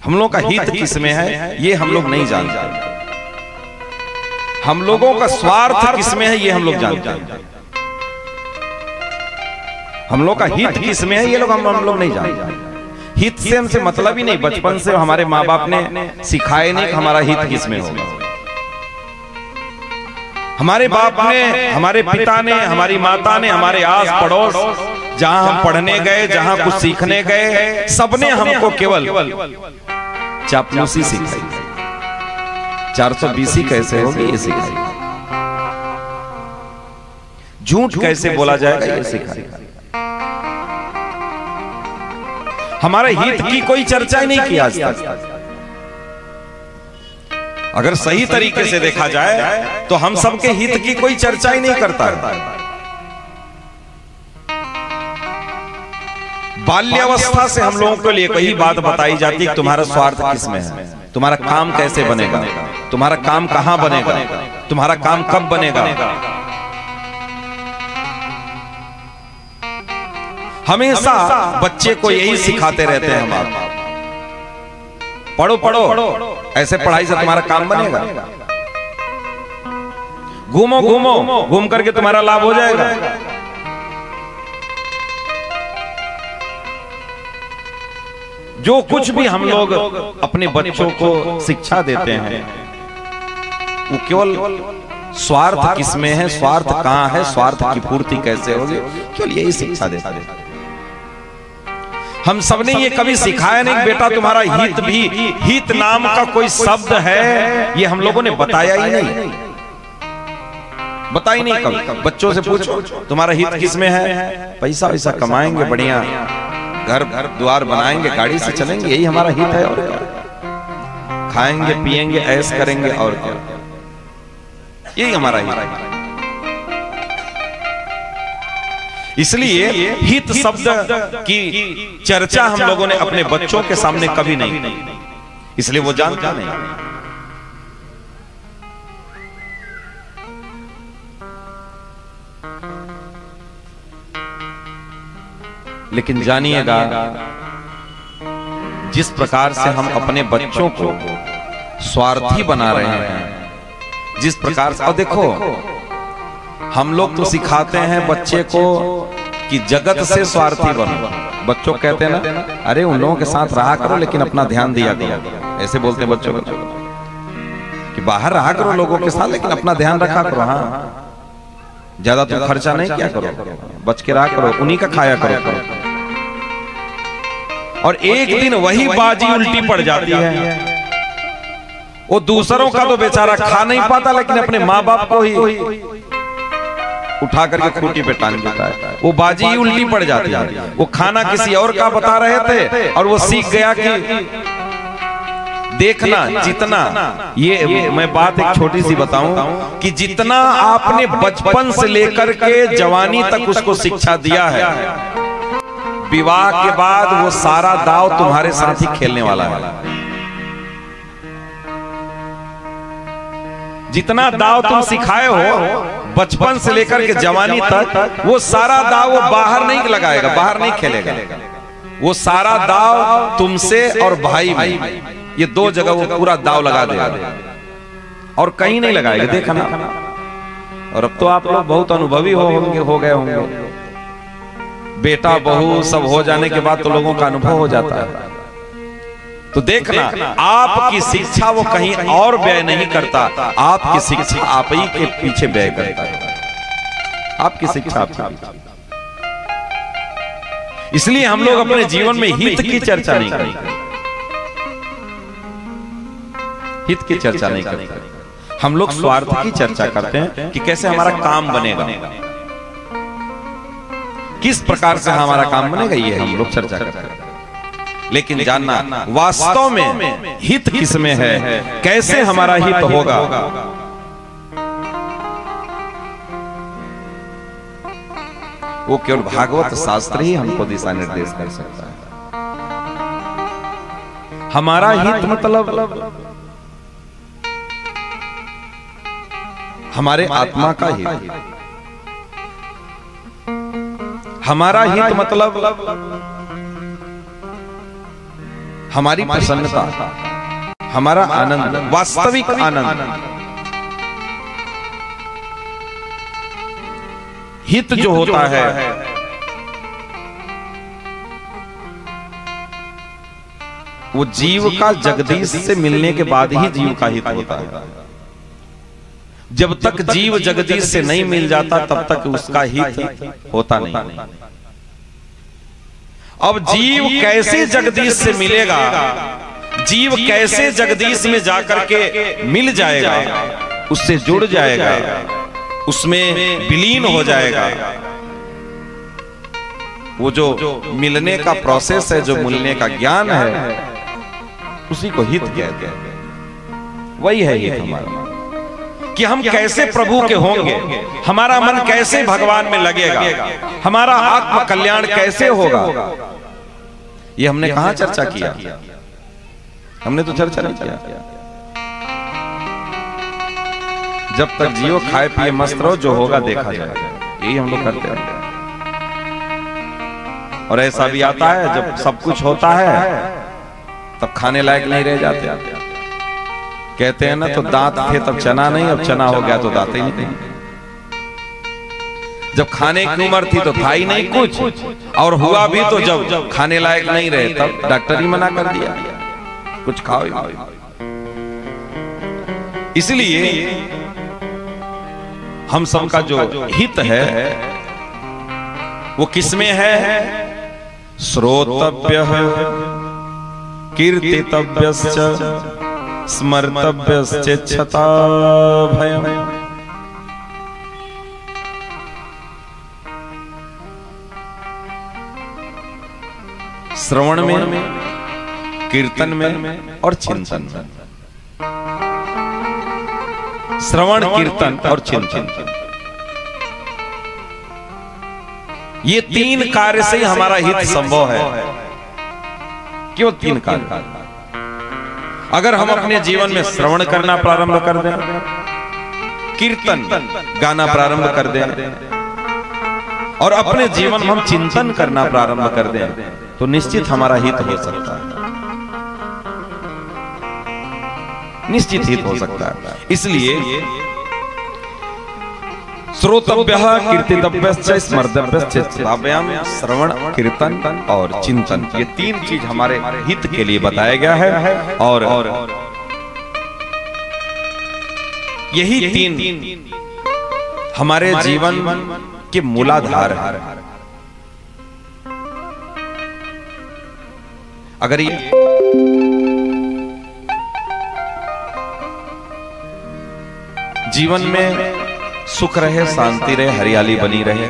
हम लोग का हित किसमें है ये हम लोग नहीं जानते। हम लोगों का स्वार्थ किसमें है ये हम लोग जानते हैं। हम लोग का हित किसमें है ये लोग हम लोग नहीं जानते। हित से हमसे मतलब ही नहीं, बचपन से हमारे माँ बाप ने सिखाए नहीं कि हमारा हित किसमें होगा। हमारे बाप ने, हमारे पिता ने, हमारी माता ने, हमारे आस पड़ोस जहां हम पढ़ने गए, जहां कुछ सीखने गए, सबने हमको केवल चापलूसी सिखाई। 420 कैसे होगी ये सिखाई, झूठ कैसे बोला जाएगा ये सिखाई। हमारे हित की कोई चर्चा ही नहीं की आज तक। अगर सही तरीके से देखा जाए तो हम सबके हित की कोई चर्चा ही नहीं करता है। बाल्यावस्था से हम लोगों के लिए कई बात बताई जाती है, तुम्हारा स्वार्थ किसमें है, तुम्हारा काम कैसे बनेगा, तुम्हारा काम कहां बनेगा, तुम्हारा काम कब बनेगा। हमेशा बच्चे को यही सिखाते रहते हैं हम आप, पढ़ो पढ़ो, ऐसे पढ़ाई से तुम्हारा काम बनेगा, घूमो घूमो, घूम करके तुम्हारा लाभ हो जाएगा। जो कुछ भी हम लोग अपने बच्चों को शिक्षा देते हैं वो केवल स्वार्थ किसमें है, स्वार्थ कहां है, स्वार्थ की पूर्ति कैसे होगी, केवल यही शिक्षा देते हैं। हम सबने ये कभी सिखाया नहीं कि बेटा तुम्हारा हित भी, हित नाम का कोई शब्द है ये हम लोगों ने बताया ही नहीं, बताई नहीं कभी। बच्चों से पूछो तुम्हारा हित किसमें है, पैसा वैसा कमाएंगे, बढ़िया घर द्वार बनाएंगे, गाड़ी से चलेंगे, यही हमारा हित है। और क्या, खाएंगे पिएंगे ऐश करेंगे, और क्या, यही हमारा हित है। इसलिए हित शब्द की चर्चा हम लोगों ने अपने बच्चों के सामने कभी नहीं की, इसलिए वो जानता नहीं। लेकिन जानिएगा जिस प्रकार से हम अपने बच्चों को स्वार्थी बना रहे हैं, जिस प्रकार से, और देखो हम लोग तो सिखाते हैं बच्चे को कि जगत से स्वार्थी बनो। बच्चों को कहते हैं ना, अरे उन लोगों के साथ रहा करो लेकिन अपना ध्यान दिया करो, ऐसे बोलते हैं बच्चों को कि बाहर रहा करो लोगों के साथ लेकिन अपना ध्यान रखा करो, हाँ ज्यादा तुम खर्चा नहीं किया करो, बच के रहा करो, उन्हीं का खाया करो। और एक दिन वही बाजी उल्टी पड़ जाती है, वो दूसरों का तो बेचारा खा नहीं पाता लेकिन अपने माँ बाप को ही उठा करके खूंटी पे टांग देता है। वो बाजी ही उल्टी पड़ जाती है। वो खाना किसी और का बता रहे थे और वो सीख गया कि देखना जितना, ये मैं बात एक छोटी सी बताऊं कि जितना आपने बचपन से लेकर के जवानी तक उसको शिक्षा दिया है, विवाह के बाद वो सारा दाव तुम्हारे साथ ही खेलने वाला है। जितना दाव तुम सिखाए हो बचपन से लेकर के जवानी तक, वो सारा दाव वो बाहर नहीं लगाएगा, बाहर नहीं खेलेगा। वो सारा दाव तुमसे और भाई में, ये दो जगह वो पूरा दाव लगा देगा और कहीं नहीं लगाएगा। देखा ना, और अब तो आप लोग बहुत अनुभवी हो गए होंगे। बेटा बहू सब हो जाने के बाद तो लोगों का अनुभव हो जाता है। तो देखना, आपकी शिक्षा वो कहीं और व्यय नहीं करता, आपकी शिक्षा आप ही के पीछे व्यय करता है। आपकी शिक्षा आपके पीछे। इसलिए हम लोग अपने जीवन में हित की चर्चा नहीं करते, हित की चर्चा नहीं करते। हम लोग स्वार्थ की चर्चा करते हैं कि कैसे हमारा काम बनेगा, किस प्रकार से हमारा काम बनेगा, ये हम लोग चर्चा करते हैं। लेकिन जानना वास्तव में हित किसमें है, कैसे हमारा हित होगा, वो केवल भागवत शास्त्र ही हमको दिशा निर्देश कर सकता है। हमारा हित मतलब हमारे आत्मा का हित, हमारा हित मतलब हमारी प्रसन्नता, हमारा आनंद, वास्तविक आनंद, हित जो होता है वो जीव का जगदीश से मिलने के बाद ही जीव का हित होता है। जब तक जीव जगदीश से नहीं मिल जाता तब तक उसका हित होता नहीं। अब जीव कैसे जगदीश से मिलेगा, जीव कैसे जगदीश में जाकर के मिल जाएगा, उससे जुड़ जाएगा, उसमें विलीन हो जाएगा। वो जो मिलने का प्रोसेस है, जो मिलने का ज्ञान है, उसी को हित कहते हैं। वही है हित हमारा, कि हम कैसे प्रभु के होंगे, हमारा मन कैसे भगवान में लगेगा, हमारा आत्म कल्याण कैसे होगा। ये हमने कहां चर्चा किया? हमने तो चर्चा नहीं किया। जब तक जियो खाए पिए मस्त रहो, जो होगा देखा जाएगा, यही हम लोग करते हैं। और ऐसा भी आता है जब सब कुछ होता है तब खाने लायक नहीं रह जाते। कहते हैं ना, तो दांत थे तब चना नहीं, अब चना हो गया तो दांत ही नहीं। जब खाने की उम्र थी तो था ही नहीं कुछ, और हुआ भी तो जब खाने लायक नहीं रहे तब डॉक्टर ही मना कर दिया कुछ खाओ ही। इसलिए हम सबका जो हित है वो किसमें है? श्रोतव्य कीर्तितव्यश्च स्मर्तव्यश्चेच्छता भयम्। श्रवण में, कीर्तन में और चिंतन में। श्रवण, कीर्तन और चिंतन, ये तीन कार्य से ही हमारा हित संभव है। क्यों तीन कार्य? अगर हम अपने जीवन में श्रवण करना प्रारंभ कर दें, कीर्तन गाना प्रारंभ कर दें, और अपने जीवन में हम चिंतन करना प्रारंभ कर दें, तो निश्चित हमारा हित हो सकता है, निश्चित हित हो सकता है। इसलिए श्रोतव्यः कीर्तितव्यश्च स्मर्तव्यश्च श्रवण, कीर्तन और चिंतन, ये तीन चीज हमारे हित के लिए बताया गया है। और यही तीन हमारे जीवन के मूलाधार है। अगर ये जीवन में सुख रहे, शांति रहे, हरियाली बनी रहे,